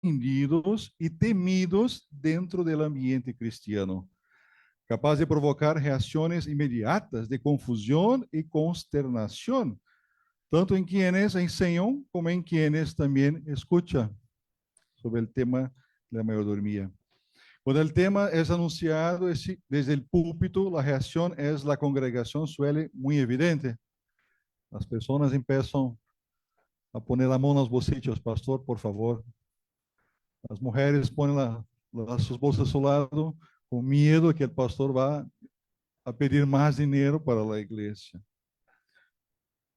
comprendidos y temidos dentro del ambiente cristiano, capaz de provocar reacciones inmediatas de confusión y consternación, tanto en quienes enseñan como en quienes también escuchan sobre el tema de la mayordomía. Cuando el tema es anunciado desde el púlpito, la reacción es la congregación suele muy evidente. Las personas empiezan a poner la mano en los bolsillos, pastor, por favor. Las mujeres ponen sus bolsas a su lado con miedo que el pastor va a pedir más dinero para la iglesia.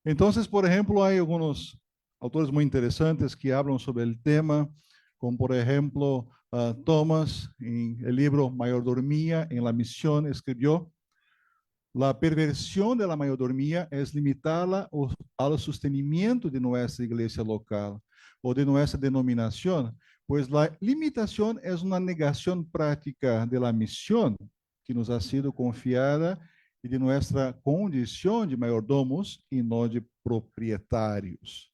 Entonces, por ejemplo, hay algunos autores muy interesantes que hablan sobre el tema, como por ejemplo Thomas, en el libro Mayordomía en la Misión, escribió: la perversión de la mayordomía es limitarla al sostenimiento de nuestra iglesia local o de nuestra denominación, pues la limitación es una negación práctica de la misión que nos ha sido confiada y de nuestra condición de mayordomos y no de propietarios.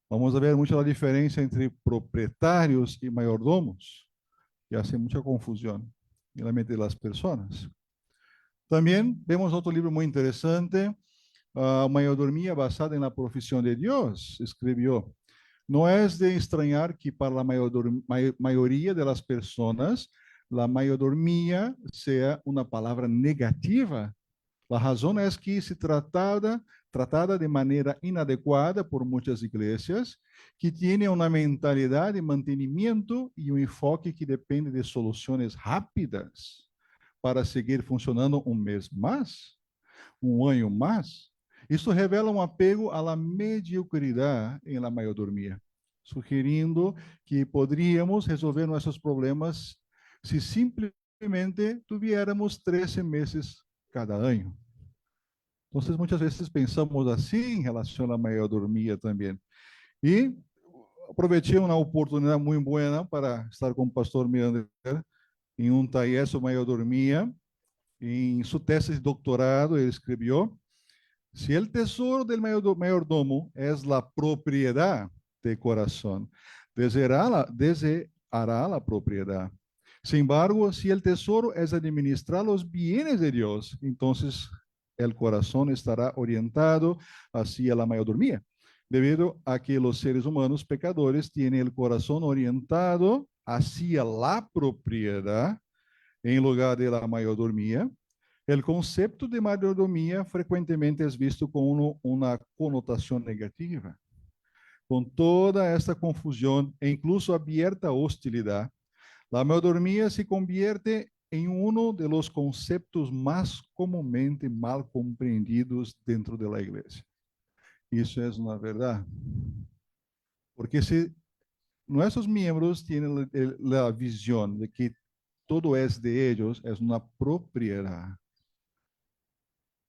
Vamos a ver mucho la diferencia entre propietarios y mayordomos, que hace mucha confusión en la mente de las personas. También vemos otro libro muy interesante, Mayordomía basada en la profesión de Dios, escribió: no es de extrañar que para la mayoría de las personas la mayordomía sea una palabra negativa. La razón es que se tratada de manera inadecuada por muchas iglesias que tienen una mentalidad de mantenimiento y un enfoque que depende de soluciones rápidas para seguir funcionando un mes más, un año más. Isso revela um apego à mediocridade em la mayordomia, sugerindo que poderíamos resolver nossos problemas se simplesmente tuviéramos 13 meses cada ano. Então, muitas vezes pensamos assim em relação à mayordomia também. E aproveitei uma oportunidade muito boa para estar com o pastor Miranda em um taller sobre mayordomia. Em sua tese de doutorado, ele escreveu: se el tesoro del mayordomo es la propiedad de corazón, deseará la propiedad. Sin embargo, si el tesoro es administrar los bienes de Dios, entonces el corazón estará orientado hacia la mayordomía, debido a que los seres humanos pecadores tienen el corazón orientado hacia la propiedad en lugar de la mayordomía. O conceito de mayordomia frequentemente é visto com uma conotação negativa. Com toda esta confusão e incluso abierta hostilidade, a mayordomia se convierte em um dos conceitos mais comumente mal compreendidos dentro da igreja. Isso é uma verdade. Porque se nossos membros têm a visão de que todo é de eles, é uma propriedade.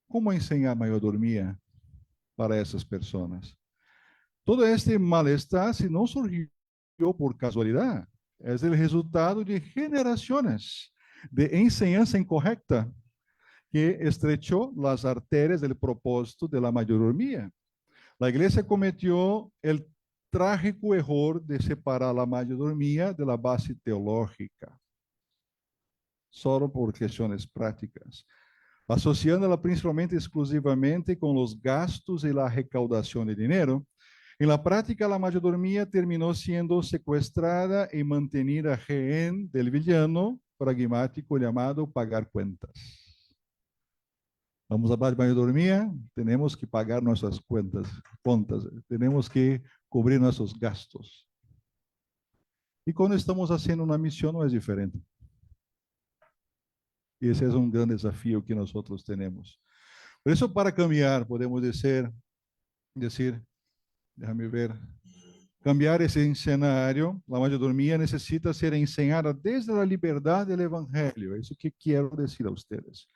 Como ensinar mayordomia para essas pessoas? Todo este malestar, se não surgiu por casualidade, é o resultado de gerações de enseñanza incorrecta que estrechou as arterias do propósito da mayordomia. A igreja cometeu o trágico erro de separar a mayordomia da base teológica, só por questões práticas, asociándola principalmente exclusivamente con los gastos y la recaudación de dinero. En la práctica, la mayordomía terminó siendo secuestrada y mantenida rehén del villano pragmático llamado pagar cuentas. Vamos a hablar de mayordomía, tenemos que pagar nuestras contas, tenemos que cubrir nuestros gastos. Y cuando estamos haciendo una misión no es diferente. Esse é um grande desafio que nós temos. Por isso, para caminhar, podemos dizer, déjame ver, cambiar esse cenário, a mayordomia necessita ser ensinada desde a liberdade do evangelho. É isso que quero dizer a vocês.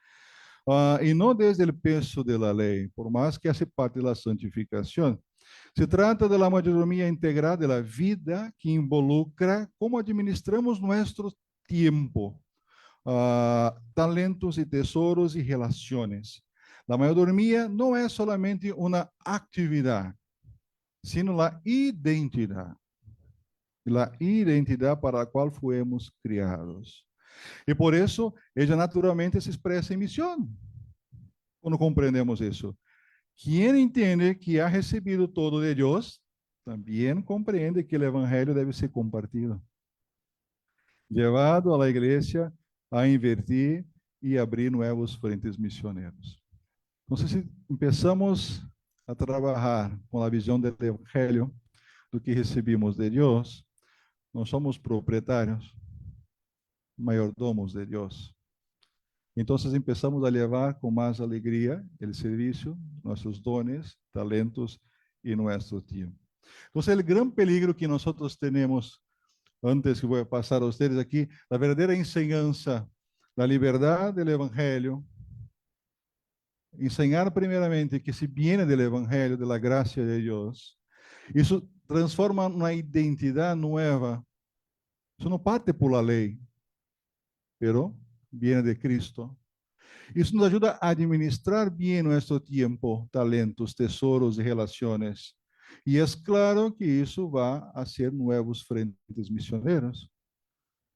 E não desde o peso da lei, por mais que hace parte da santificação. Se trata da mayordomia integral da vida que involucra como administramos nosso tempo, talentos y tesoros y relaciones. La mayordomía no es solamente una actividad, sino la identidad. a identidade para a qual fomos criados. E por isso, ela naturalmente se expressa em missão, quando compreendemos isso. Quem entende que ha recebido todo de Deus, também compreende que o evangelho deve ser compartido, levado à igreja a invertir e abrir novos frentes missioneros. Então, se começamos a trabalhar com a visão do evangelho, do que recebemos de Deus, nós somos proprietários, mayordomos de Deus. Então, começamos a levar com mais alegria o serviço, nossos dones, talentos e nosso tempo. Então, o grande peligro que nós temos, antes que vou passar a vocês aqui, a verdadeira enseñança da liberdade do Evangelho, enseñar primeiramente que se viene do Evangelho, da graça de Deus, isso transforma uma identidade nova. Isso não parte por la lei, pero viene de Cristo. Isso nos ajuda a administrar bem nosso tempo, talentos, tesouros e relações. E é claro que isso vai a ser novos frentes missioneros.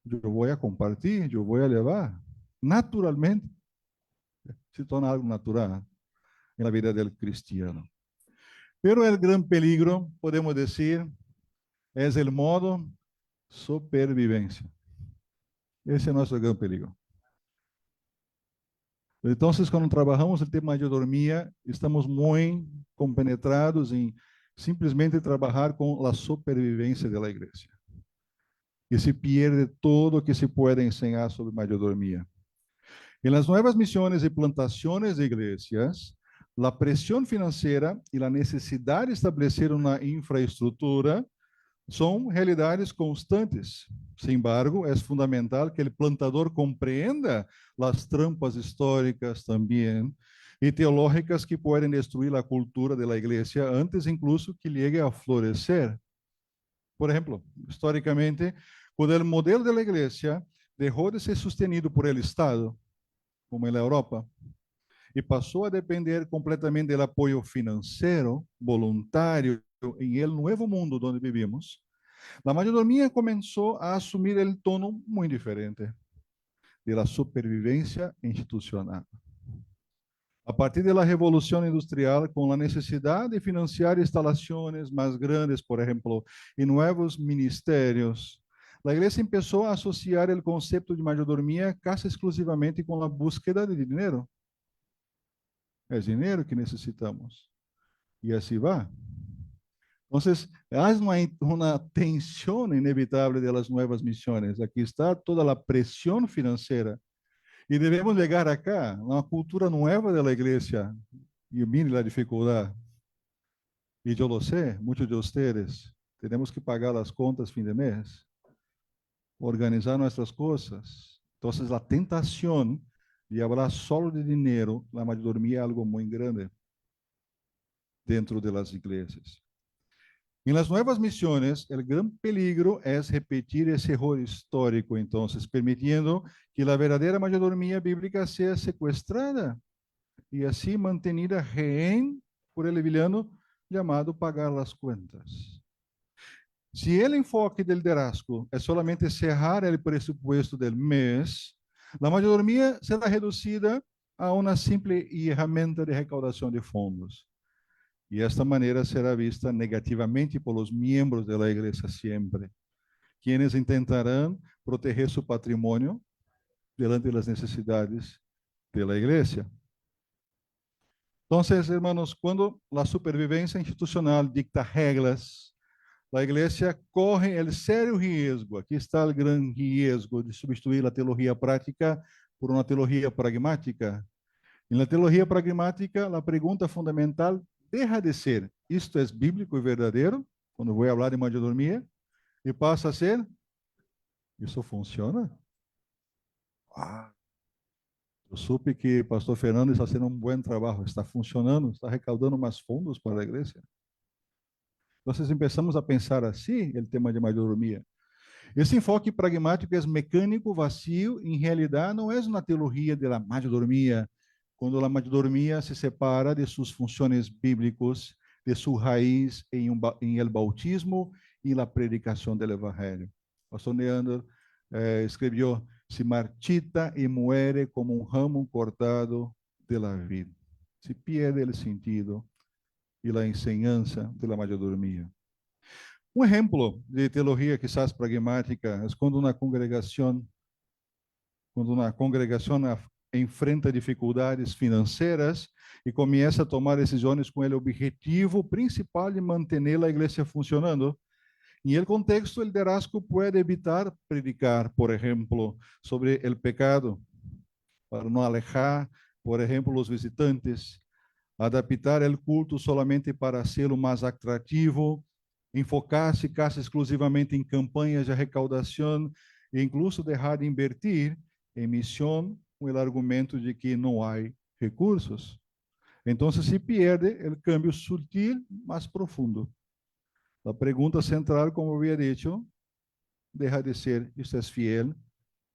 Eu vou a compartilhar, eu vou a levar. Naturalmente, se torna algo natural na vida do cristiano. Pero o grande peligro, podemos dizer, é o modo supervivência. Esse é o nosso grande peligro. Então, quando trabalhamos o tema de dormia, estamos muito compenetrados em simplesmente trabalhar com a supervivência da igreja. E se perde todo o que se pode ensinar sobre mayordomia. Em las novas missões e plantações de igrejas, a pressão financeira e a necessidade de estabelecer uma infraestrutura são realidades constantes. Sin embargo, é fundamental que o plantador compreenda as trampas históricas também e teológicas que podem destruir a cultura da igreja antes incluso que llegue a florescer. Por exemplo, historicamente, quando o modelo da igreja deixou de ser sustenido por el Estado, como na Europa, e passou a depender completamente do apoio financeiro voluntário em el novo mundo onde vivimos, a mayordomia começou a assumir el tono muito diferente de la supervivência institucional. A partir da revolução industrial, com a necessidade de financiar instalações mais grandes, por exemplo, e novos ministérios, a igreja começou a associar o conceito de mayordomia quase exclusivamente com a búsqueda de dinheiro. É dinheiro que necessitamos. E assim vai. Então, há uma tensão inevitável das novas missões. Aqui está toda a pressão financeira. E devemos chegar acá, uma cultura nova da igreja. E mire a dificuldade. E eu lo sei, muitos de vocês, temos que pagar as contas fim de mês, organizar nossas coisas. Então, a tentação de falar só de dinheiro, a mayordomia é algo muito grande dentro das igrejas. Em las novas missões, o grande peligro é repetir esse erro histórico, então, permitindo que a verdadeira mayordomia bíblica seja sequestrada e assim mantenida rehén por el villano chamado pagar as contas. Se o enfoque del liderazgo é solamente cerrar o presupuesto del mês, a mayordomia será reduzida a uma simples ferramenta de recaudação de fundos. E esta maneira será vista negativamente pelos membros da igreja sempre, quienes intentarão proteger seu patrimônio diante das necessidades da igreja. Então, hermanos, quando a supervivência institucional dicta regras, a igreja corre o sério risco, aqui está o grande risco de substituir a teologia prática por uma teologia pragmática. Na teologia pragmática, a pergunta fundamental deixa de ser, isto é bíblico e verdadeiro, quando vou falar de mayordomia, e passa a ser, isso funciona? Eu soube que o pastor Fernando está fazendo um bom trabalho, está funcionando, está recaudando mais fundos para a igreja. Então, começamos a pensar assim, o tema de mayordomia. Esse enfoque pragmático é mecânico, vazio, em realidade não é uma teologia da mayordomia, quando a mayordomia se separa de suas funções bíblicas, de sua raiz em el bautismo e na predicação do Evangelho. O pastor Neander escreveu: se marchita e muere como um ramo cortado de la vida. Se pierde o sentido e a enseñanza de la mayordomia. Um exemplo de teologia quizás pragmática é quando uma congregação enfrenta dificuldades financeiras e começa a tomar decisões com o objetivo principal de manter a igreja funcionando. Em el contexto, o liderazgo pode evitar predicar, por exemplo, sobre o pecado, para não alejar, por exemplo, os visitantes, adaptar o culto solamente para ser o mais atrativo, enfocar-se casi exclusivamente em campanhas de recaudação e incluso deixar de invertir em missão com o argumento de que não há recursos. Então, se perde o cambio sutil, mais profundo. A pergunta central, como havia dito, deixa de ser: isto é fiel?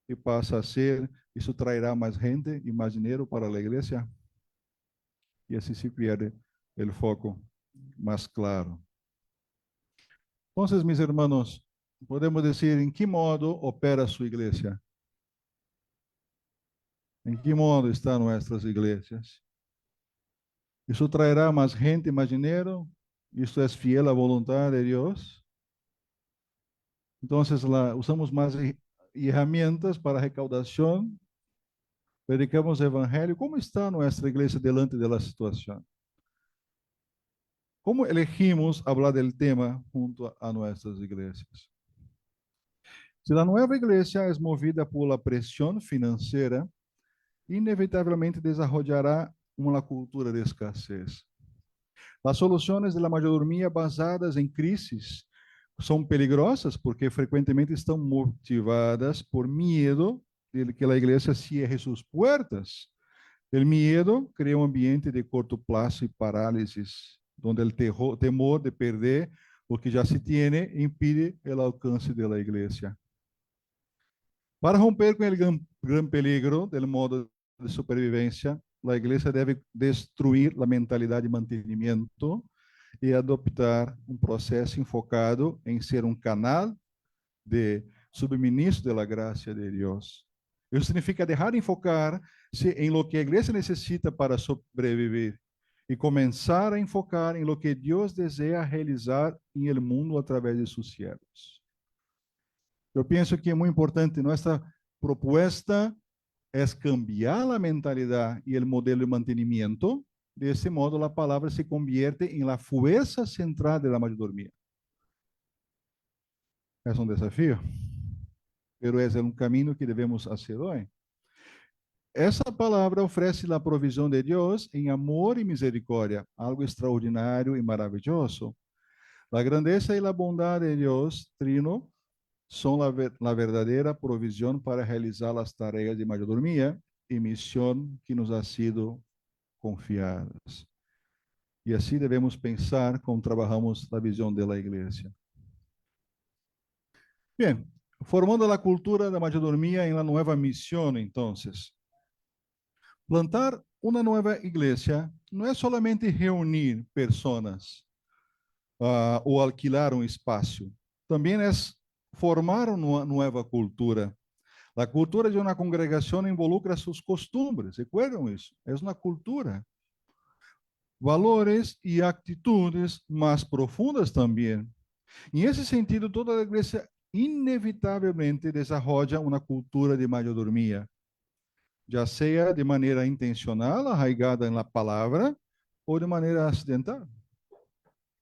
E passa a ser: isso trairá mais gente e mais dinheiro para a igreja? E assim se perde o foco mais claro. Então, meus irmãos, podemos dizer em que modo opera sua igreja? Em que modo estão nossas igrejas? Isso trairá mais gente, mais dinheiro? Isto é fiel à vontade de Deus? Então, usamos mais ferramentas para recaudação, predicamos o evangelho. Como está nossa igreja diante da situação? Como elegimos falar do tema junto a nossas igrejas? Se a nova igreja é movida por la pressão financeira, inevitavelmente desarrollará uma cultura de escassez. As soluções de la mayordomia basadas em crises são peligrosas porque frequentemente estão motivadas por medo de que a igreja cierre suas portas. O medo cria um ambiente de curto prazo e parálisis, onde o temor de perder o que já se tem impide o alcance da igreja. Para romper com o gran peligro do modo de supervivência, a igreja deve destruir a mentalidade de mantenimento e adoptar um processo enfocado em ser um canal de subministro da graça de Deus. Isso significa deixar de enfocar-se em lo que a igreja necessita para sobreviver e começar a enfocar em lo que Deus deseja realizar em el mundo através de seus siervos. Eu penso que é muito importante nossa proposta é cambiar a mentalidade e o modelo de mantenimento. Desse modo, a palavra se convierte em la fuerza central de la mayordomia. É um desafio, mas é um caminho que devemos fazer hoje. Essa palavra oferece a provisão de Deus em amor e misericórdia, algo extraordinário e maravilhoso. A grandeza e a bondade de Deus Trino são a verdadeira provisão para realizar as tarefas de mayordomia e missão que nos ha sido confiadas. E assim devemos pensar como trabalhamos a visão da igreja. Bem, formando a cultura da mayordomia em uma nova missão, então, plantar uma nova igreja não é solamente reunir pessoas ou alquilar um espaço, também é formar uma nova cultura. A cultura de uma congregação involucra seus costumes, recuerdam isso? É uma cultura. Valores e atitudes mais profundas também. Em esse sentido, toda a igreja inevitavelmente desenvolve uma cultura de mayordomia, já seja de maneira intencional, arraigada na palavra, ou de maneira acidental.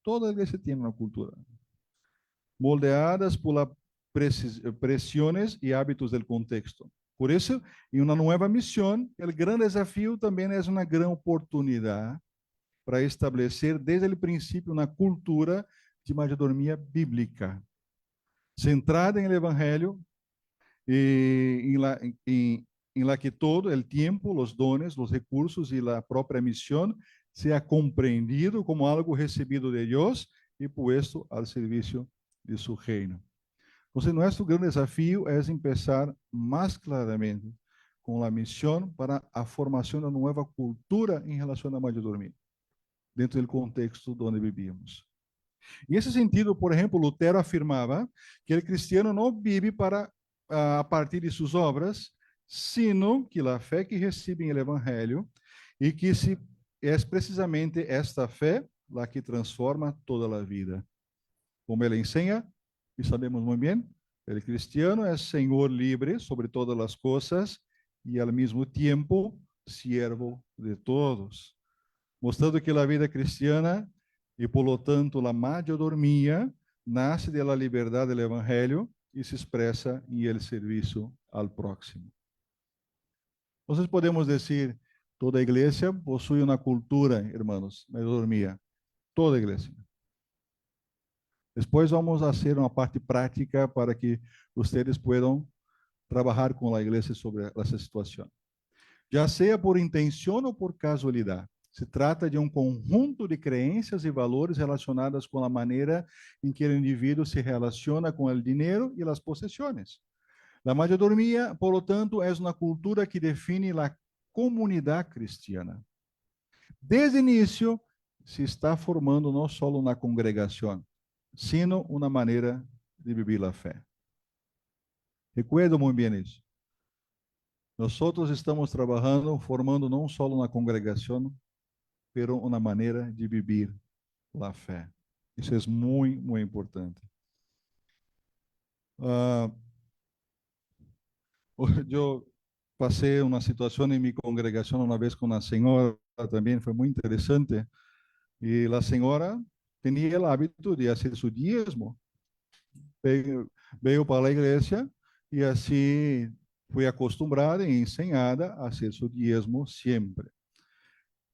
Toda a igreja tem uma cultura, moldeadas por pressões e hábitos do contexto. Por isso, em uma nova missão, o grande desafio também é uma grande oportunidade para estabelecer desde o princípio uma cultura de mayordomia bíblica, centrada em el Evangelho e em la que todo o tempo, os dones, os recursos e a própria missão seja compreendido como algo recebido de Deus e puesto ao serviço de seu reino. Então, nosso grande desafio é começar mais claramente com a missão para a formação de uma nova cultura em relação à mayordomia, dentro do contexto onde vivíamos. Em esse sentido, por exemplo, Lutero afirmava que o cristiano não vive para a partir de suas obras, sino que a fé que recebe em el Evangelho e que se é precisamente esta fé la que transforma toda a vida. Como ele ensina, e sabemos muito bem, o cristiano é senhor livre sobre todas as coisas e ao mesmo tempo siervo de todos, mostrando que a vida cristiana e por lo tanto a mayordomia nasce da liberdade do evangelho e se expressa em el serviço ao próximo. Então, podemos dizer, toda a igreja possui uma cultura, hermanos, mayordomia, toda a igreja. Depois vamos fazer uma parte prática para que vocês possam trabalhar com a igreja sobre essa situação. Já seja por intenção ou por casualidade, se trata de um conjunto de crenças e valores relacionadas com a maneira em que o indivíduo se relaciona com o dinheiro e as possessões. A mayordomia, por lo tanto, é uma cultura que define a comunidade cristiana. Desde o início, se está formando não só uma congregação, sino uma maneira de viver a fé. Recuerdo muito bem isso. Nós estamos trabalhando, formando não só uma congregação, pero uma maneira de viver a fé. Isso é muito, muito importante. Eu passei uma situação em minha congregação uma vez com uma senhora também, foi muito interessante. E a senhora tinha o hábito de fazer seu dízimo. Veio para a igreja e assim fui acostumada e ensinada a fazer seu dízimo sempre.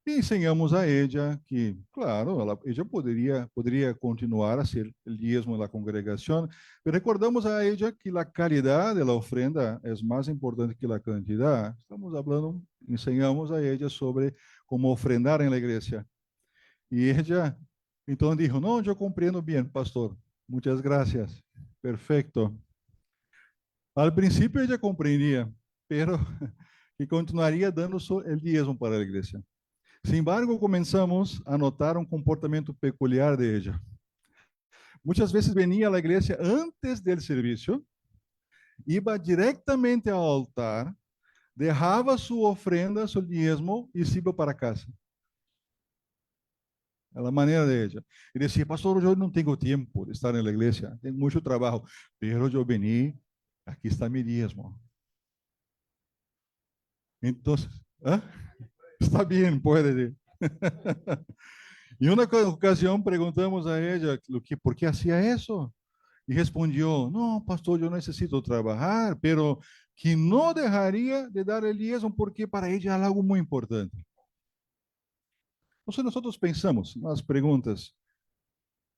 E ensinamos a ella que, claro, ella poderia continuar a ser o dízimo da congregação, mas recordamos a ella que a calidade da ofrenda é mais importante que a quantidade. Estamos falando, ensinamos a ella sobre como ofrendar na igreja. E ella, então, disse, não, eu compreendo bem, pastor, muitas graças, perfeito. Al princípio, ella compreendia, pero que continuaria dando o dízimo para a igreja. Sin embargo, começamos a notar um comportamento peculiar de ella. Muitas vezes venia à igreja antes do serviço, iba diretamente ao altar, derrava sua ofrenda, seu dízimo e se iba para casa. É a maneira de ella. E dizia, pastor, eu não tenho tempo de estar na igreja, tenho muito trabalho, pero eu veni, aqui está meu dízimo. Então, está bem, pode. Em uma ocasião perguntamos a ella por que hacía isso. E respondeu: não, pastor, eu necessito trabalhar, pero que não deixaria de dar o dízimo porque para ele é algo muito importante. Então, nós pensamos nas perguntas,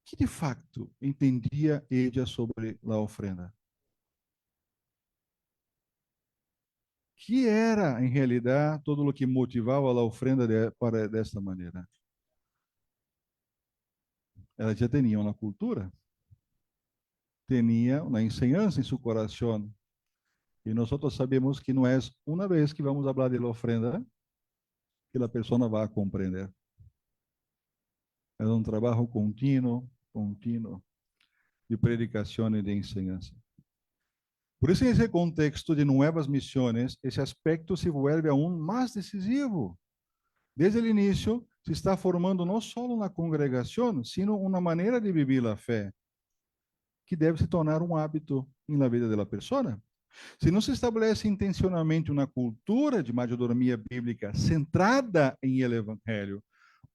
que de facto entendia ella sobre a ofrenda? Que era, em realidade, todo o que motivava a ofrenda para desta maneira? Ela já tinha uma cultura, tinha uma enseñança em seu coração. E nós sabemos que não é uma vez que vamos falar de la ofrenda que a pessoa vai compreender. É um trabalho contínuo de predicação e de enseñança. Por isso, nesse contexto de novas missões, esse aspecto se vuelve aún mais decisivo. Desde o início, se está formando não só uma congregação, sino uma maneira de viver a fé, que deve se tornar um hábito na vida da pessoa. Se não se estabelece intencionalmente uma cultura de mayordomia bíblica centrada em el Evangelho,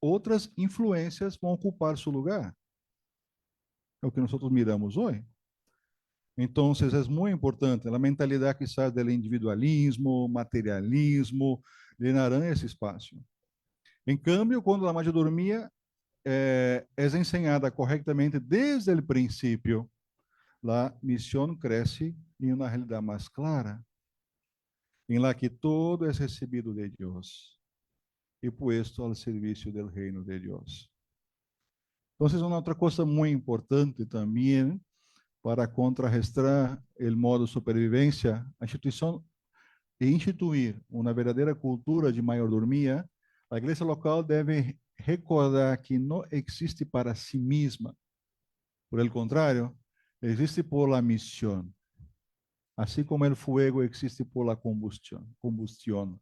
outras influências vão ocupar seu lugar. É o que nós miramos hoje. Então, é muito importante a mentalidade que sai do individualismo, materialismo, llenarão esse espaço. Em cambio, quando a mayordomia é ensinada corretamente desde o princípio, a missão cresce em uma realidade mais clara, em la que todo é recebido de Deus e puesto ao serviço do reino de Deus. Então, uma outra coisa muito importante também para contrarrestar o modo de supervivência, a instituição e instituir uma verdadeira cultura de mayordomia, a igreja local deve recordar que não existe para si mesma, Por el contrario, existe por la misión. Así como el fuego existe por la combustión.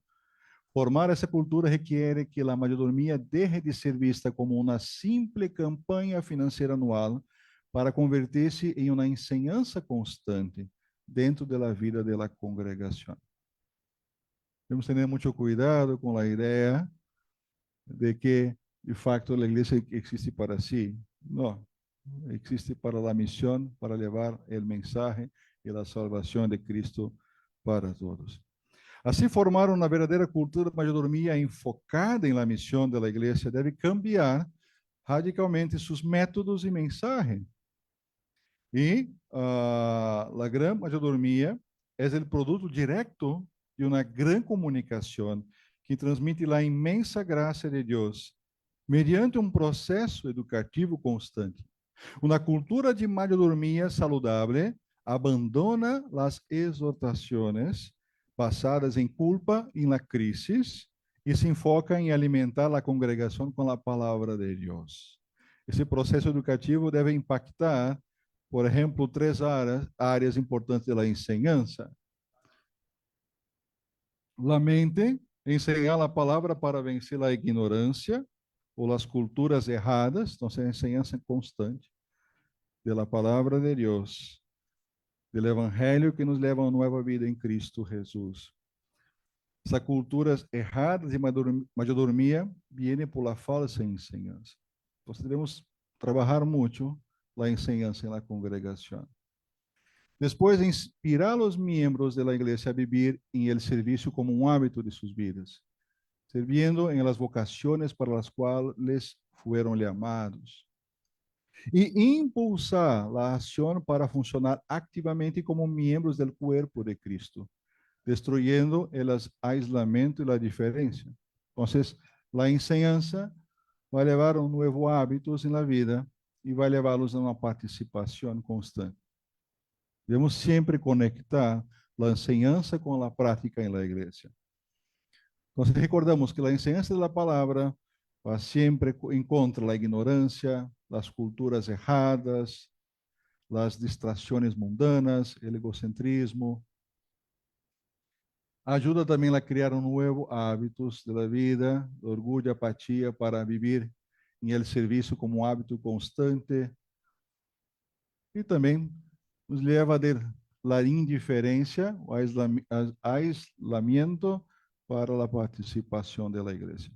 Formar essa cultura requer que a mayordomia deje de ser vista como uma simple campanha financeira anual para converter-se em uma enseñança constante dentro da vida da congregação. Temos que ter muito cuidado com a ideia de que, de facto, a igreja existe para si. Não, existe para a missão, para levar o mensaje e a salvação de Cristo para todos. Assim, formar uma verdadeira cultura de mayordomia enfocada em la missão da igreja deve cambiar radicalmente seus métodos e mensagem. E a grande mayordomia é o produto direto de uma grande comunicação que transmite a imensa graça de Deus mediante um processo educativo constante. Uma cultura de mayordomia saudável abandona as exortações basadas em culpa e na crise e se enfoca em alimentar a congregação com a palavra de Deus. Esse processo educativo deve impactar, por exemplo, 3 áreas importantes da enseñança. La mente, enseñar a palavra para vencer a ignorância ou as culturas erradas, então é a enseñança constante da palavra de Deus, do evangelho que nos leva a uma nova vida em Cristo Jesus. Essas culturas erradas de mayordomia vienen por la falsa enseñanza. Então, devemos trabalhar muito a enseñanza na congregação. Depois, inspirar os membros da igreja a viver em el serviço como um hábito de suas vidas, servindo em las vocações para as quais foram llamados. E impulsar a ação para funcionar ativamente como membros do corpo de Cristo, destruyendo o aislamiento e a diferença. Então, a enseñanza vai levar a novos hábitos na vida e vai levá-los a uma participação constante. Devemos sempre conectar a enseñanza com a prática em la igreja. Então, recordamos que a enseñanza da palavra vai sempre em contra da ignorância, das culturas erradas, das distrações mundanas, o egocentrismo. Ajuda também a criar novos hábitos da vida, orgulho, apatia, para viver em el serviço como um hábito constante. E também nos leva a ter a indiferença, o aislamento para a participação da igreja.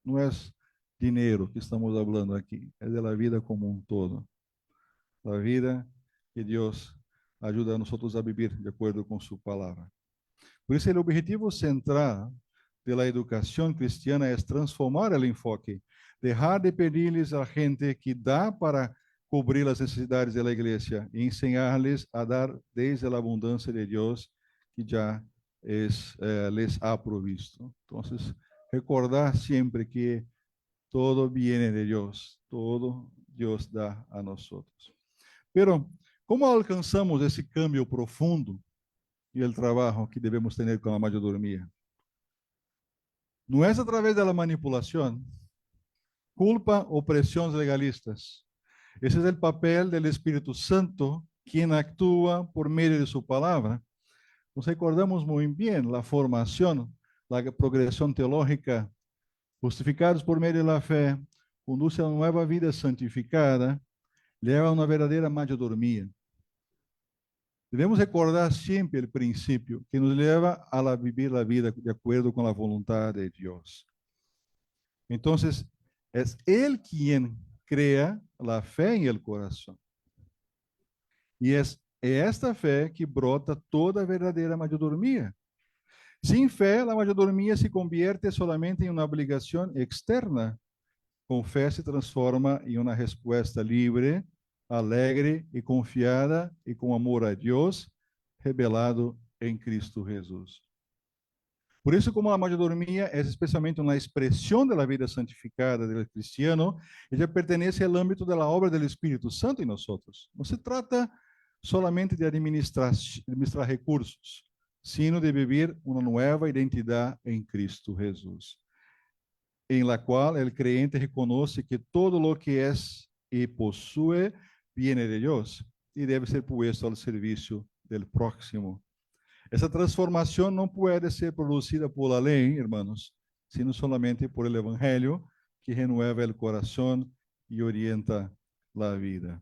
Não é dinheiro que estamos falando aqui, é da vida como um todo. A vida que Deus ajuda a nós a viver de acordo com sua palavra. Por isso, o objetivo central da educação cristiana é transformar o enfoque, deixar de pedir-lhes a gente que dá para cobrir as necessidades da igreja e ensinar-lhes a dar desde a abundância de Deus que já les ha provisto. Então, recordar sempre que todo viene de Deus, todo Deus dá a nós. Pero, como alcançamos esse câmbio profundo e o trabalho que devemos ter com a mayordomia? Não é através da manipulação, culpa ou pressões legalistas. Esse é o papel do Espírito Santo, quem atua por meio de sua palavra. Nos recordamos muito bem a formação, a progressão teológica, justificados por meio da fé, conduz a uma nova vida santificada, leva a uma verdadeira mayordomia. Devemos recordar sempre o princípio que nos leva a viver a vida de acordo com a vontade de Deus. Então, é Ele quem crea a fé em el coração. E é esta fé que brota toda a verdadeira mayordomia. Sem fé, a mayordomia se convierte solamente em uma obrigação externa. Com fé se transforma em uma resposta livre, alegre e confiada e com amor a Deus, revelado em Cristo Jesus. Por isso, como a mayordomia é especialmente uma expressão da vida santificada do cristiano, ela pertence ao âmbito da obra do Espírito Santo em nós. Não se trata solamente de administrar recursos, sino de viver uma nova identidade em Cristo Jesus, em la qual o creyente reconhece que todo lo que é e possui viene de Deus e deve ser puesto ao serviço del próximo. Essa transformação não pode ser produzida por la lei, hermanos, sino solamente por el evangelho, que renueva el corazón e orienta la vida.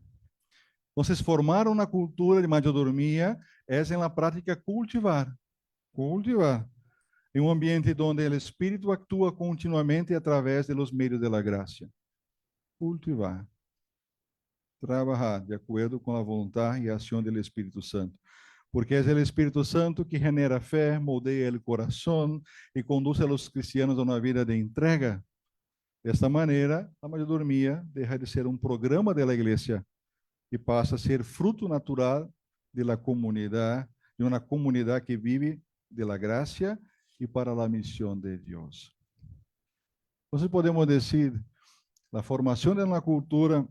Então, formar uma cultura de mayordomia é, em la prática, cultivar, em um ambiente onde o Espírito atua continuamente através de los meios de la gracia. Cultivar. Trabalhar de acordo com a vontade e a ação do Espírito Santo. Porque é o Espírito Santo que genera fé, moldeia o coração e conduz a los cristianos a uma vida de entrega. Desta maneira, a mayordomia deixa de ser um programa da igreja e passa a ser fruto natural de uma comunidade que vive de la gracia e para a missão de Deus. Então, podemos dizer, a formação de uma cultura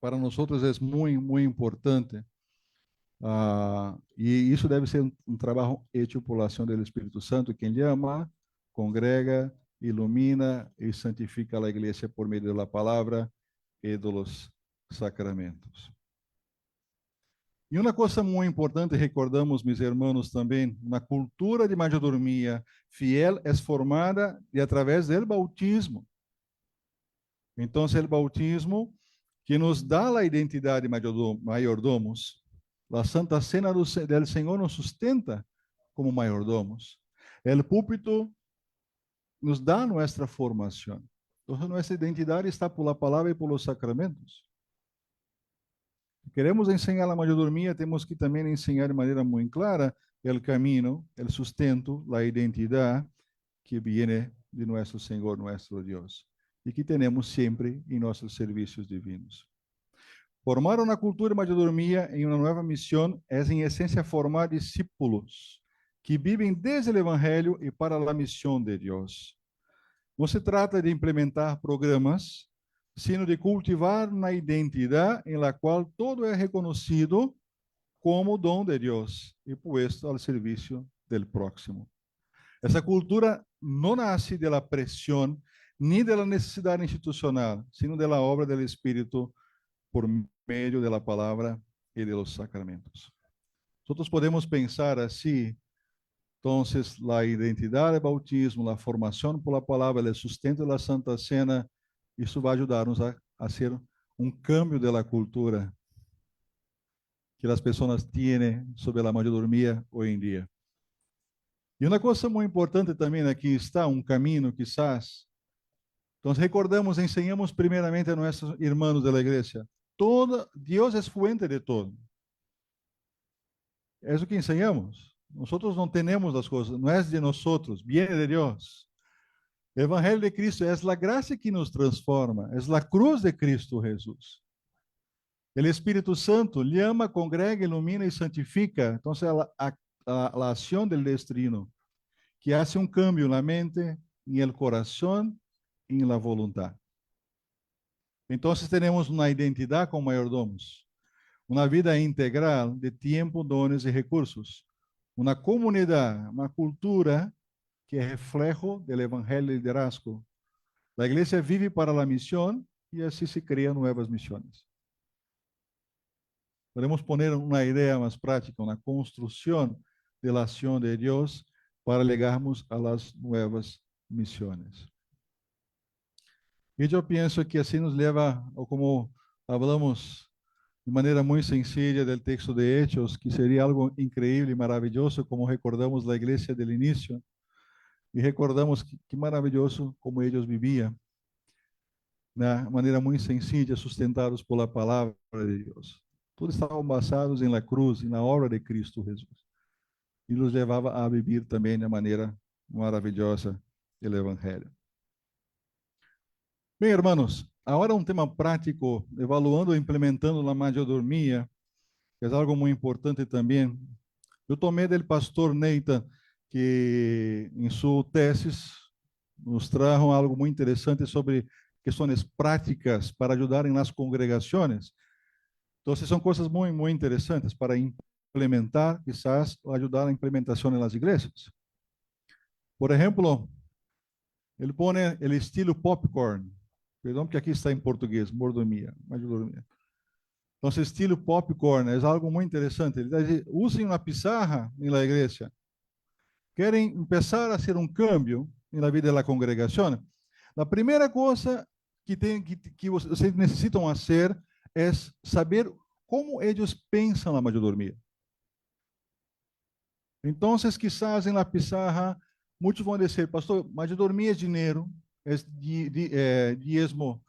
para nós é muito importante. E isso deve ser um trabalho hecho por ação do Espírito Santo, quem ama, congrega, ilumina e santifica a igreja por meio da palavra e dos sacramentos. E uma coisa muito importante, recordamos, meus irmãos, também, uma cultura de mayordomia fiel é formada e através do bautismo. Então, o bautismo que nos dá a identidade de mayordomos, a Santa Cena do Senhor nos sustenta como mayordomos. O púlpito nos dá nossa formação. Então, nossa identidade está por la palavra e por los sacramentos. Queremos ensinar a mayordomia, temos que também ensinar de maneira muito clara o caminho, o sustento, a identidade que viene de nosso Senhor, nosso Deus, e que temos sempre em nossos serviços divinos. Formar uma cultura de mayordomia em uma nova missão é, em essência, formar discípulos que vivem desde o Evangelho e para a missão de Deus. Não se trata de implementar programas, sino de cultivar uma identidade em la qual todo é reconhecido como dom de Deus e puesto ao serviço del próximo. Essa cultura não nasce da pressão nem da necessidade institucional, sino da obra do Espírito por meio da palavra e de los sacramentos. Nós podemos pensar assim. Então, a identidade do bautismo, a formação por la palavra, o sustento da Santa Cena, isso vai ajudar-nos a ser um cambio da cultura que as pessoas têm sobre a mayordomia hoje em dia. E uma coisa muito importante também aqui está, um caminho, quizás. Então, recordamos, ensinamos primeiramente a nossos irmãos da igreja. Deus é fuente de todo. É o que ensinamos. Nós não temos as coisas, não é de nós, viene de Deus. O Evangelho de Cristo é a graça que nos transforma, é a cruz de Cristo Jesus. O Espírito Santo lhe ama, congrega, ilumina e santifica. Então, a ação do destino, que hace um cambio na mente, no coração e na vontade. Então, temos uma identidade como mayordomos, uma vida integral de tempo, dones e recursos, uma comunidade, uma cultura que é reflejo do Evangelho de liderazgo. A igreja vive para a missão e assim se criam novas missões. Podemos poner uma ideia mais prática, uma construção da ação de Deus para legarmos a las novas missões. E eu penso que assim nos leva, ou como falamos de maneira muito sencilla do texto de Hechos, que seria algo incrível e maravilhoso, como recordamos da igreja do início, e recordamos que maravilhoso como eles viviam, de maneira muito sencilla, sustentados por la palavra de Deus. Todos estavam basados em la cruz, na obra de Cristo Jesus. E nos levava a viver também de maneira maravilhosa o Evangelho. Bem, irmãos, agora um tema prático, evaluando e implementando a mayordomia, que é algo muito importante também. Eu tomei do pastor Nathan, que em sua tesis nos trajo algo muito interessante sobre questões práticas para ajudar nas congregações. Então, são coisas muito, muito interessantes para implementar, quizás, ou ajudar a implementação nas igrejas. Por exemplo, ele põe o estilo popcorn. Perdão, porque aqui está em português, mordomia, mayordomia. Entonces, estilo popcorn es algo muy interesante. Ele diz, usem uma pizarra em la igreja. Querem começar a hacer um cambio na vida da congregação? A primeira coisa que vocês necessitam fazer é saber como eles pensam na mayordomia. Então, quizás em la pizarra, muitos vão dizer, pastor, mayordomia é dinheiro, é diezmo,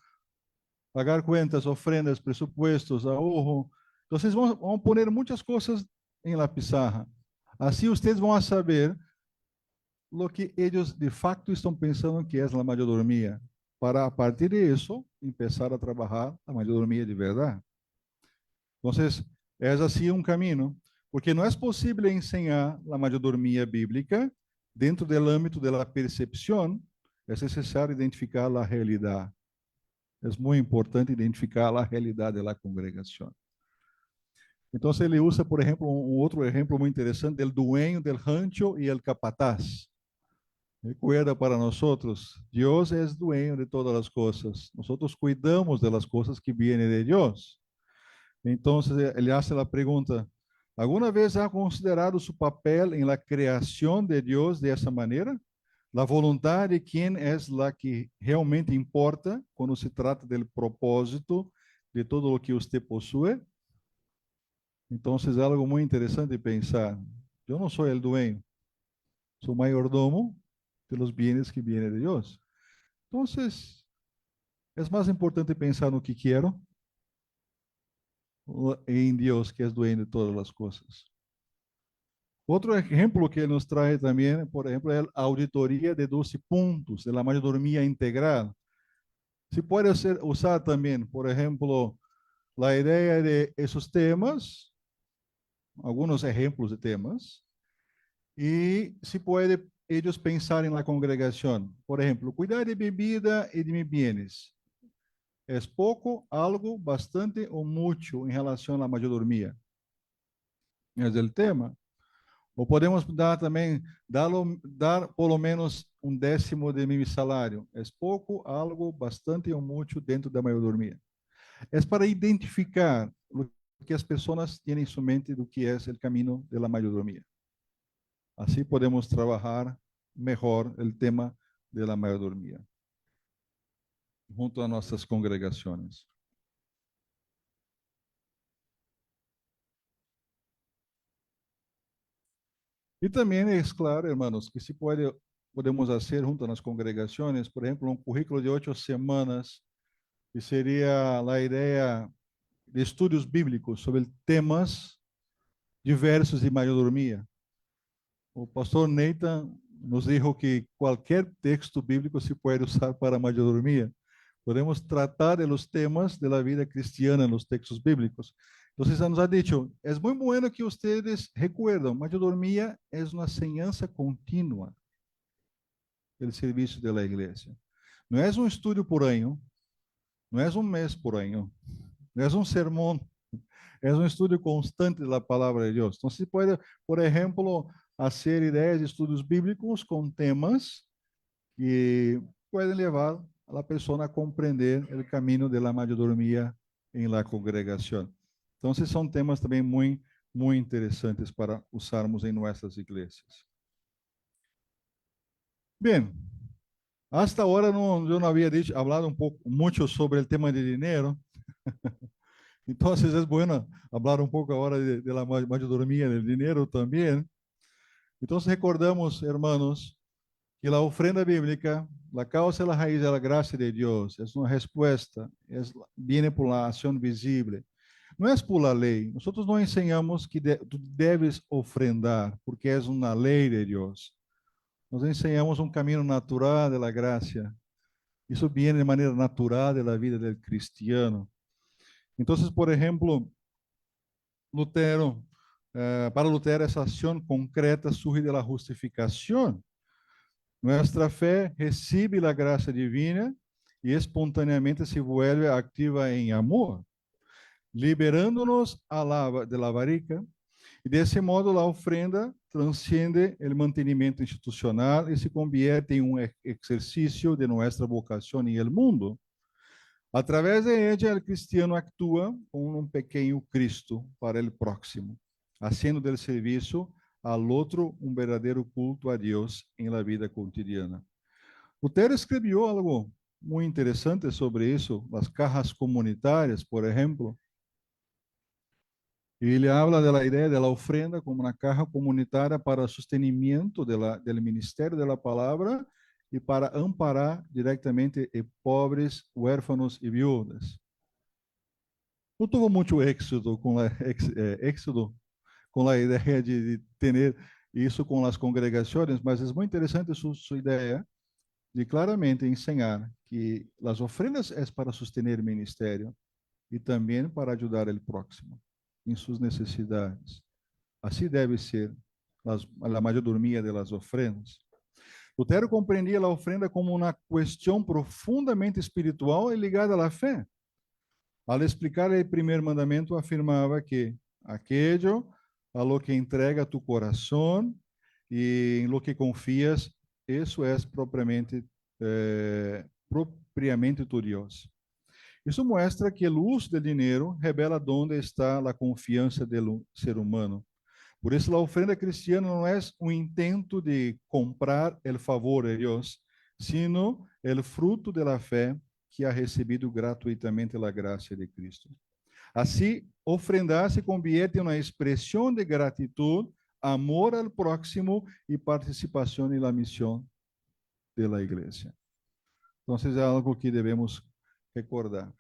pagar contas, ofrendas, presupuestos, ahorro. Então, vocês vão poner muitas coisas em la pizarra. Assim, vocês vão saber lo que eles de facto estão pensando que é a mayordomia, para a partir disso, começar a trabalhar a mayordomia de verdade. Então, é assim um caminho, porque não é possível ensinar a mayordomia bíblica dentro do âmbito da percepção, é necessário identificar a realidade. É muito importante identificar a realidade da congregação. Então, ele usa, por exemplo, um outro exemplo muito interessante, do dueño del rancho e el capataz. Recuerda para nós, Deus é dueño de todas as coisas. Nós cuidamos de las coisas que vienen de Deus. Então, ele hace a pergunta: alguma vez ha considerado seu papel em la criação de Deus dessa maneira? A vontade de quem é a que realmente importa quando se trata do propósito de todo o que você possui? Então, é algo muito interessante pensar. Eu não sou o dueño, sou mayordomo de los bienes que vienen de Deus. Então, é mais importante pensar no que quero em Deus, que é dueño de todas as coisas. Outro exemplo que ele nos traz também, por exemplo, é a auditoria de 12 pontos da mayordomia integral. Se pode usar também, por exemplo, a ideia de esses temas, alguns exemplos de temas, e se pode eles pensarem na congregação. Por exemplo, cuidar de bebida e de bienes. É pouco, algo, bastante ou muito em relação à mayordomia. É o tema. Ou podemos dar também, dar pelo menos um décimo de meu salário. É pouco, algo, bastante ou muito dentro da mayordomia. É para identificar o que as pessoas têm em sua mente do que é o caminho da mayordomia. Assim podemos trabalhar melhor o tema da mayordomia junto a nossas congregações. E também é claro, hermanos, que se podemos fazer junto às congregações, por exemplo, um currículo de 8 semanas, que seria a ideia de estudos bíblicos sobre temas diversos de mayordomia. O pastor Nathan nos dijo que qualquer texto bíblico se pode usar para mayordomia. Podemos tratar de los temas de la vida cristiana en los textos bíblicos. Entonces, nos ha dicho, es muy bueno que ustedes recuerden, mayordomía es una enseñanza continua del servicio de la iglesia. No es un estudio por año, no es un mes por año, no es un sermón, es un estudio constante de la palabra de Dios. Entonces, puede, por ejemplo, hacer ideas de estudios bíblicos con temas que pueden llevar a la persona a compreender el camino de la mayordomía en la congregación. Entonces, son temas también muy interesantes para usarmos en nuestras iglesias. Bien, hasta ahora yo no había hablado mucho sobre el tema de dinero. Entonces, es bueno hablar un poco ahora de la mayordomía del dinero también. Entonces, recordamos, hermanos, que a ofrenda bíblica, a causa e a raiz da graça de Deus, é uma resposta, vem por la ação visível. Não é por la lei. Nós não ensinamos que tu deves ofrendar, porque é uma lei de Deus. Nós ensinamos um caminho natural da graça. Isso vem de maneira natural da vida do cristiano. Então, por exemplo, Lutero, para Lutero, essa ação concreta surge da justificação. Nuestra fe recibe la gracia divina y espontáneamente se vuelve activa en amor, liberándonos de la avaricia, y de ese modo la ofrenda transciende el mantenimiento institucional y se convierte en un ejercicio de nuestra vocación en el mundo. A través de ella, o cristiano atua como um pequeno Cristo para o próximo, haciendo del serviço al outro um verdadeiro culto a Deus em la vida cotidiana. Lutero escreveu algo muito interessante sobre isso, as cajas comunitárias, por exemplo. E ele habla da ideia da ofrenda como uma caja comunitária para sostenimento do ministério da palavra e para amparar diretamente pobres, huérfanos e viúvas. Não tuvo muito êxito com a ideia de ter isso com as congregações, mas é muito interessante sua ideia de claramente ensinar que as ofrendas é para sostener o ministério e também para ajudar o próximo em suas necessidades. Assim deve ser a maioria das ofrendas. Lutero compreendia a ofrenda como uma questão profundamente espiritual e ligada à fé. Al explicar o primeiro mandamento, afirmava que aquello a lo que entrega tu coração e em lo que confías, isso é propriamente tu Deus. Isso mostra que o uso do dinheiro revela onde está a confiança do ser humano. Por isso, a ofrenda cristiana não é um intento de comprar o favor de Deus, sino o fruto da fé que ha recebido gratuitamente a graça de Cristo. Assim, ofrendar se convierte em uma expressão de gratidão, amor ao próximo e participação na missão da igreja. Então, é algo que devemos recordar.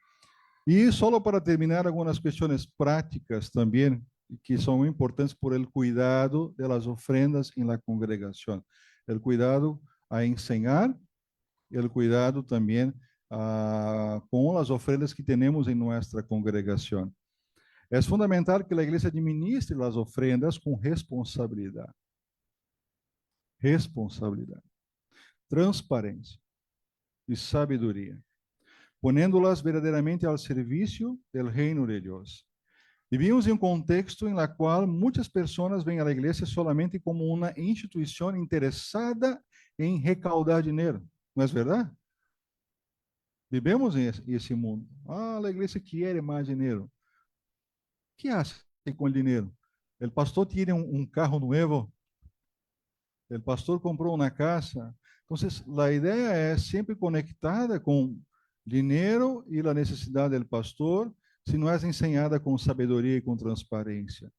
E só para terminar, algumas questões práticas também, que são importantes por el cuidado de las ofrendas en la congregación. El cuidado a enseñar, el cuidado también con las ofrendas que tenemos en nuestra congregación. Es fundamental que la iglesia administre las ofrendas con responsabilidad. Responsabilidad, transparencia y sabiduría, poniéndolas verdaderamente al servicio del reino de Dios. Vivíamos em um contexto em la qual muitas pessoas vêm à igreja solamente como uma instituição interessada em recaudar dinheiro. Não é verdade? Vivemos esse mundo. A igreja quer mais dinheiro. O que hace com o dinheiro? O pastor tiene um carro novo. O pastor comprou uma casa. Então, a ideia é sempre conectada com dinheiro e a necessidade do pastor, se não é ensinada com sabedoria e com transparência.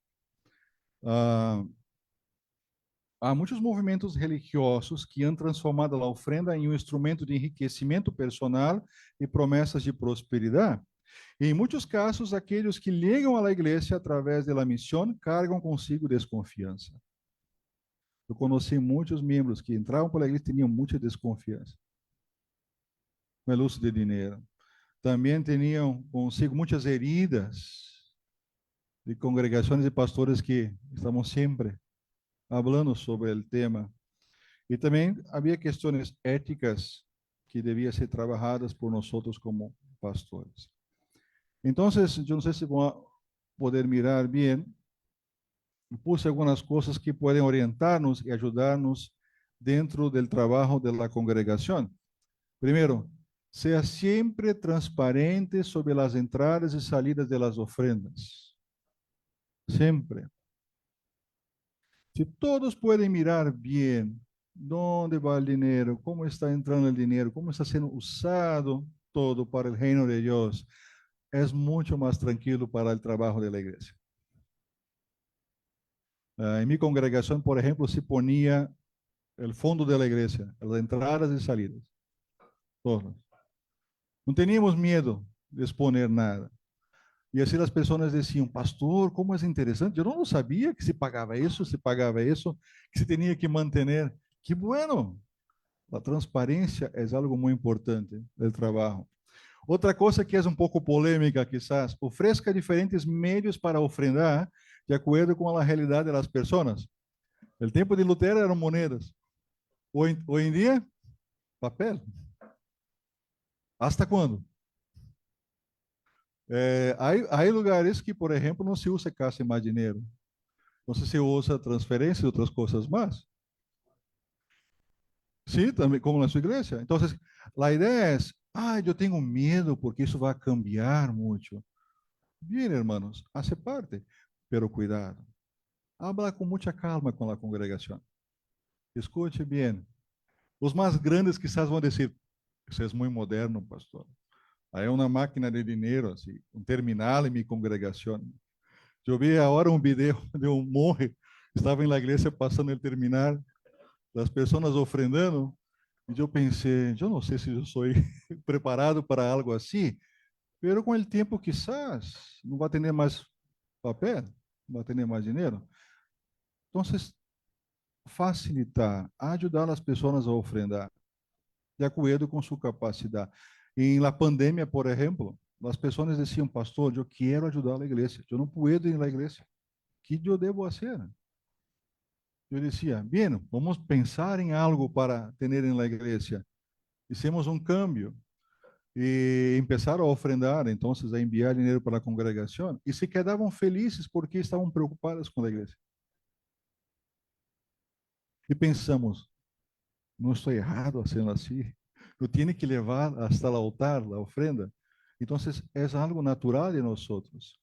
Há muitos movimentos religiosos que han transformado a ofrenda em um instrumento de enriquecimento personal e promessas de prosperidade. E, em muitos casos, aqueles que ligam à igreja através da missão carregam consigo desconfiança. Eu conheci muitos membros que entravam para a igreja e tinham muita desconfiança com o uso de dinheiro. Também tinham consigo muitas heridas de congregações e pastores que estavam sempre falando sobre o tema. E também havia questões éticas que deviam ser trabalhadas por nós como pastores. Então, eu não sei se vão poder mirar bem. Puse algumas coisas que podem orientar-nos e ajudar-nos dentro do trabalho da congregação. Primeiro, seja sempre transparente sobre as entradas e saídas das ofrendas. Sempre. Se todos podem mirar bem onde vai o dinheiro, como está entrando o dinheiro, como está sendo usado todo para o reino de Deus, é muito mais tranquilo para o trabalho da igreja. Em minha congregação, por exemplo, se ponia o fundo da igreja, as entradas e saídas. Todas. Não tínhamos medo de exponer nada. E assim as pessoas diziam, pastor, como é interessante, eu não sabia que se pagava isso, que se tinha que manter. Que bueno! A transparência é algo muito importante do trabalho. Outra coisa que é um pouco polêmica, quizás, ofereça diferentes meios para ofrendar de acordo com a realidade das pessoas. No tempo de Lutero eram moedas. Hoje em dia, papel. ¿Hasta quando? Há lugares que, por exemplo, não se usa casi mais dinheiro. Não se usa transferência e outras coisas mais. Sim, também, como na sua igreja. Então, a ideia é Ah, eu tenho medo porque isso vai cambiar muito. Bien, hermanos, hace parte, pero cuidado. Habla com muita calma com a congregação. Escute bem. Os mais grandes quizás vão dizer, isso é muito moderno, pastor. Aí é uma máquina de dinheiro, assim, um terminal em minha congregação. Eu vi agora um vídeo de um monge, estava na igreja passando o terminal, as pessoas ofrendando, e eu pensei, eu não sei se eu sou preparado para algo assim, pero com o tempo quizás não vai ter mais papel, não vai ter mais dinheiro. Então, facilitar, ajudar as pessoas a ofrendar, de acordo com sua capacidade. Em la pandemia, por exemplo, as pessoas diziam, pastor, eu quero ajudar a igreja, eu não posso ir na igreja, o que eu devo fazer? Eu dizia, bem, vamos pensar em algo para ter na igreja. Hicimos um cambio e começaram a ofrendar, então, a enviar dinheiro para a congregação e se quedavam felizes porque estavam preocupados com a igreja. E pensamos, não estou errado sendo assim. Eu tenho que levar hasta o altar a ofrenda. Então, é algo natural de nós outros.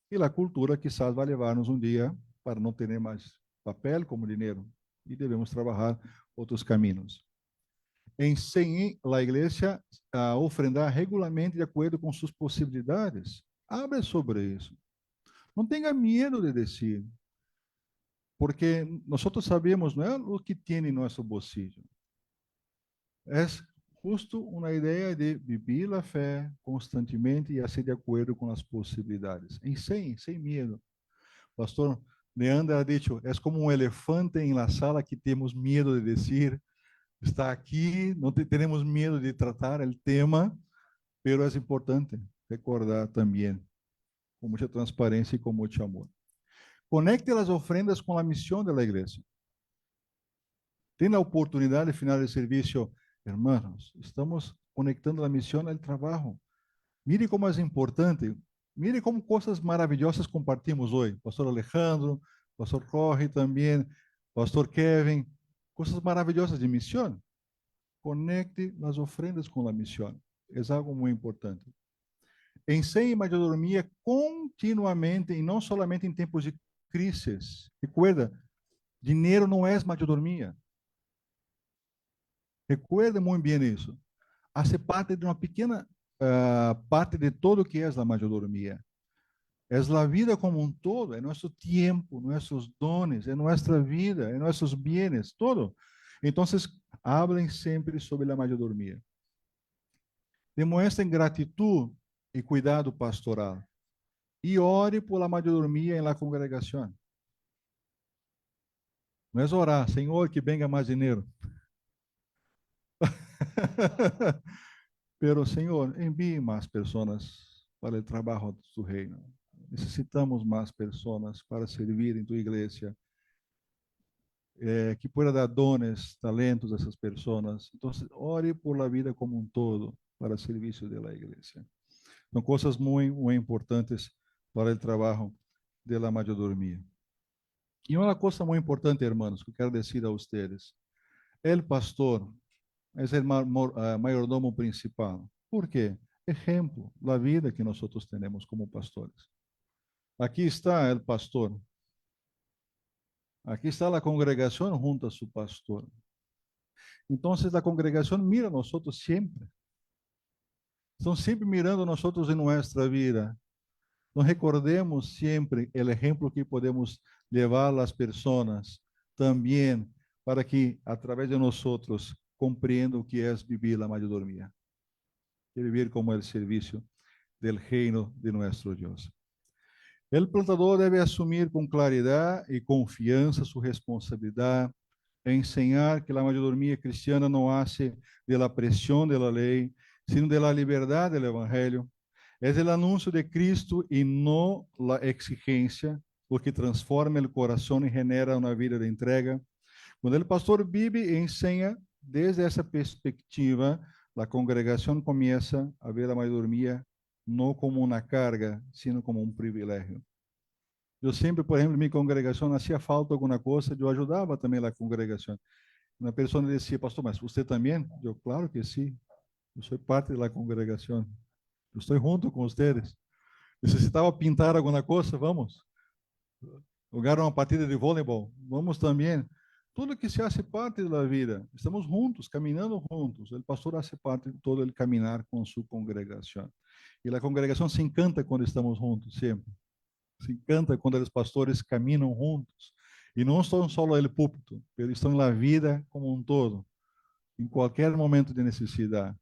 E a cultura quizás vai levar-nos um dia para não ter mais papel como dinheiro e devemos trabalhar outros caminhos. Ensine a igreja a ofrendar regularmente de acordo com suas possibilidades. Hable sobre isso. Não tenha medo de dizer, porque nós sabemos, não é o que tem em nosso bolsillo. É justo uma ideia de viver a fé constantemente e assim de acordo com as possibilidades. Sem medo. Pastor Leandro ha dicho, é como um elefante em la sala que temos medo de dizer, está aqui, não temos medo de tratar o tema, pero é importante recordar também, com muita transparência e com muito amor. Conecte as ofrendas com a missão da igreja. Tem a oportunidade de final de serviço, hermanos, estamos conectando a missão ao trabalho. Mire como é importante, mire como coisas maravilhosas compartimos hoje. Pastor Alejandro, Pastor Jorge também, Pastor Kevin, coisas maravilhosas de missão. Conecte as ofrendas com a missão. É algo muito importante. Ensine mayordomia continuamente e não somente em tempos de crises. Recuerda, dinheiro não é mayordomia. Recuerde muito bem isso. Hace parte de uma pequena parte de todo o que é a mayordomia. É a vida como um todo, é nosso tempo, nossos dones, é nossa vida, é nossos bienes, todo. Então, hablem sempre sobre a mayordomia. Demonstrem gratidão e cuidado pastoral. E ore por la mayordomia em la congregação. Não é orar, Senhor, que venga mais dinheiro. Pero, Senhor, envie mais pessoas para o trabalho do seu reino. Necessitamos mais pessoas para servir em tua igreja. Que pueda dar dones, talentos a essas pessoas. Então, ore por la vida como um todo para o serviço da igreja. São coisas muito importantes para o trabalho da mayordomia. E uma coisa muito importante, hermanos, que eu quero dizer a vocês: o pastor é o mayordomo principal. Por quê? Exemplo da vida que nós temos como pastores. Aqui está o pastor. Aqui está a congregação junto a seu pastor. Então, a congregação mira nós sempre. Estão sempre mirando nós em nossa vida. Então, recordemos sempre o exemplo que podemos levar às pessoas também, para que, através de nós, compreendam o que é viver a mayordomia. E viver como o serviço del reino de nosso Deus. O plantador deve assumir com claridade e confiança sua responsabilidade, enseñar que a mayordomia cristiana não hace de la presión de la ley, sino de la libertad del evangelio. Es el anuncio de Cristo y no la exigencia, porque transforma el corazón y genera una vida de entrega. Cuando el pastor vive e enseña desde esa perspectiva, la congregación comienza a ver a mayordomia no como uma carga, sino como um privilégio. Eu sempre, por exemplo, em minha congregação, hacía falta alguma coisa, eu ajudava também a congregação. Uma pessoa dizia, pastor, mas você também? Eu, claro que sim. Eu sou parte da congregação. Eu estou junto com vocês. Necessitava pintar alguma coisa? Vamos. Jogar uma partida de voleibol? Vamos também. Tudo que se hace parte da vida. Estamos juntos, caminhando juntos. O pastor faz parte de todo ele caminhar com sua congregação. E a congregação se encanta quando estamos juntos, sempre. Se encanta quando os pastores caminham juntos. E não estão só no púlpito, eles estão na vida como um todo, em qualquer momento de necessidade.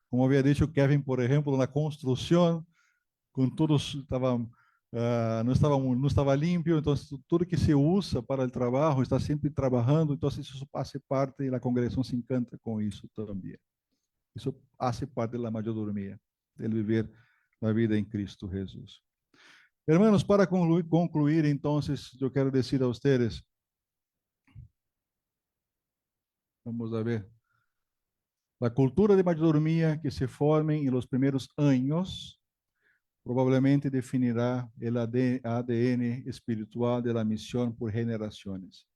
Como havia dito Kevin, por exemplo, na construção, quando tudo não estava limpo, então tudo que se usa para o trabalho está sempre trabalhando, então isso faz parte e a congregação se encanta com isso também. Isso faz parte da mayordomia, de viver a vida em Cristo Jesus. Hermanos, para concluir, então, eu quero dizer a vocês, vamos a ver, a cultura de mayordomia que se forme em los primeiros anos provavelmente definirá o ADN espiritual de la misión por generaciones.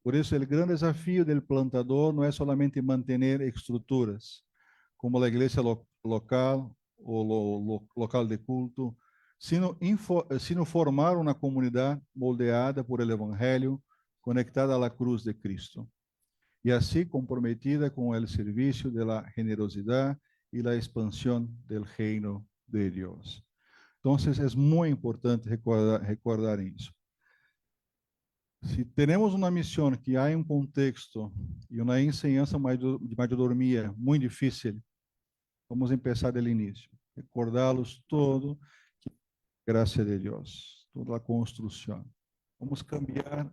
Por eso, el gran desafío del plantador no es solamente mantener estructuras, como la iglesia local o local de culto, sino formar una comunidad moldeada por el Evangelio, conectada a la cruz de Cristo, y así comprometida con el servicio de la generosidad y la expansión del reino de Dios. Entonces, es muy importante recordar eso. Si tenemos una misión que hay un contexto y una enseñanza de mayordomía muy difícil, vamos a empezar del inicio. Recordarlos todo, gracias de Dios, toda la construcción. Vamos a cambiar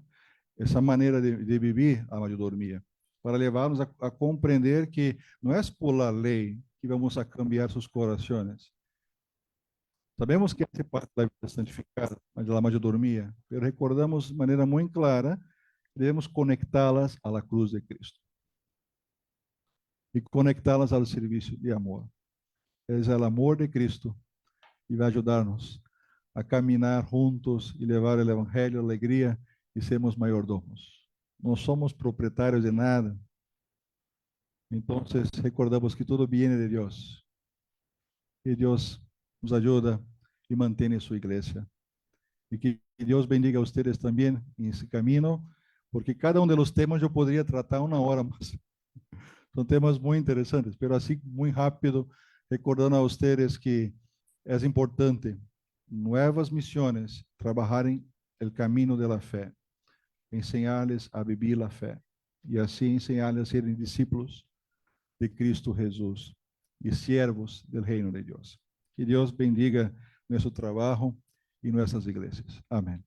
esa manera de vivir a mayordomía para llevarnos a comprender que no es por la ley que vamos a cambiar sus corazones. Sabemos que hace parte da vida santificada, da mayordomia, mas recordamos de maneira muito clara que devemos conectá-las à cruz de Cristo e conectá-las ao serviço de amor. É o amor de Cristo que vai ajudar-nos a caminhar juntos e levar o evangelho, a alegria e sermos mayordomos. Não somos proprietários de nada. Então, recordamos que tudo vem de Deus. E Deus nos ajuda e mantém sua igreja. E que Deus bendiga a vocês também nesse caminho, porque cada um dos temas eu poderia tratar uma hora mais. São temas muito interessantes, mas assim, muito rápido, recordando a vocês que é importante novas missões trabalharem o caminho da fé, ensinar-lhes a viver a fé e assim ensinar-lhes a serem discípulos de Cristo Jesus e servos do reino de Deus. Que Deus bendiga nosso trabalho e nossas igrejas. Amém.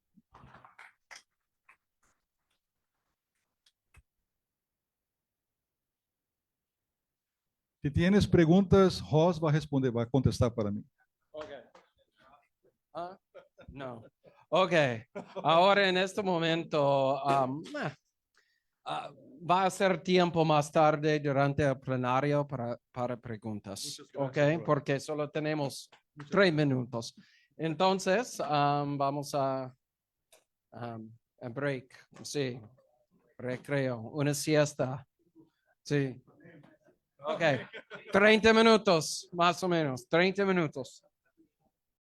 Se tienes perguntas, Ros vai responder, vai contestar para mim. Okay. No. Ok. Ahora en este momento va a ser tiempo más tarde durante el plenario para preguntas. Ok, porque solo tenemos 3 minutos. Entonces, vamos a break. Sí. Recreo. Una siesta. Sí. Ok. 30 minutos, más o menos. 30 minutos.